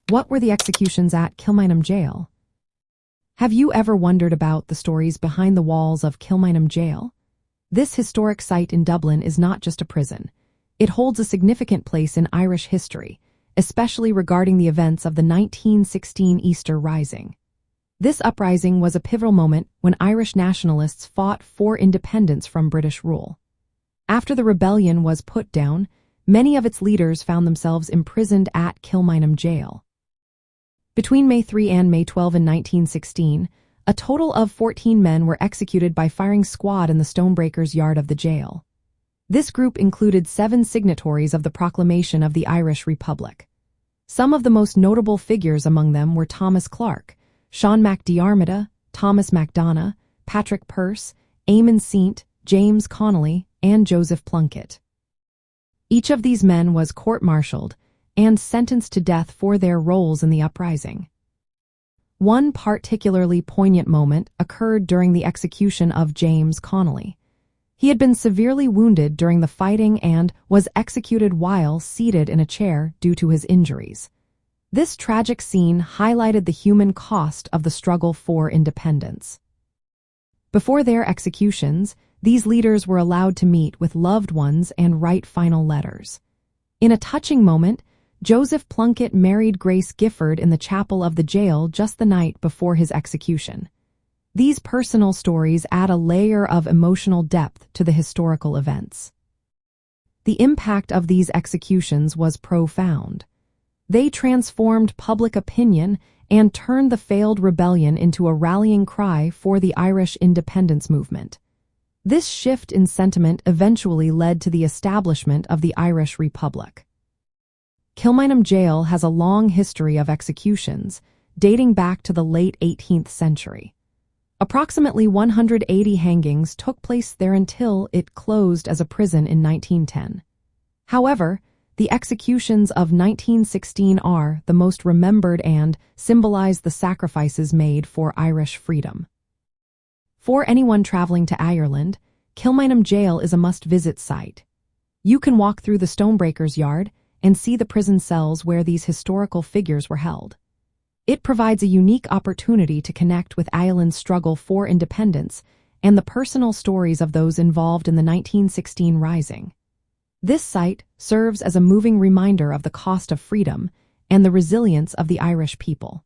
What were the executions at Kilmainham Gaol? Have you ever wondered about the stories behind the walls of Kilmainham Gaol? This historic site in Dublin is not just a prison. It holds a significant place in Irish history, especially regarding the events of the 1916 Easter Rising. This uprising was a pivotal moment when Irish nationalists fought for independence from British rule. After the rebellion was put down, many of its leaders found themselves imprisoned at Kilmainham Gaol. Between May 3 and May 12 in 1916, a total of 14 men were executed by firing squad in the stonebreakers' yard of the jail. This group included 7 signatories of the proclamation of the Irish Republic. Some of the most notable figures among them were Thomas Clark, Sean MacDiarmida, Thomas MacDonagh, Patrick Pearse, Eamon Saint, James Connolly, and Joseph Plunkett. Each of these men was court-martialed and sentenced to death for their roles in the uprising. One particularly poignant moment occurred during the execution of James Connolly. He had been severely wounded during the fighting and was executed while seated in a chair due to his injuries. This tragic scene highlighted the human cost of the struggle for independence. Before their executions, these leaders were allowed to meet with loved ones and write final letters. In a touching moment, Joseph Plunkett married Grace Gifford in the chapel of the jail just the night before his execution. These personal stories add a layer of emotional depth to the historical events. The impact of these executions was profound. They transformed public opinion and turned the failed rebellion into a rallying cry for the Irish independence movement. This shift in sentiment eventually led to the establishment of the Irish Republic. Kilmainham Gaol has a long history of executions, dating back to the late 18th century. Approximately 180 hangings took place there until it closed as a prison in 1910. However, the executions of 1916 are the most remembered and symbolize the sacrifices made for Irish freedom. For anyone traveling to Ireland, Kilmainham Gaol is a must-visit site. You can walk through the stonebreakers' yard and see the prison cells where these historical figures were held. It provides a unique opportunity to connect with Ireland's struggle for independence and the personal stories of those involved in the 1916 Rising. This site serves as a moving reminder of the cost of freedom and the resilience of the Irish people.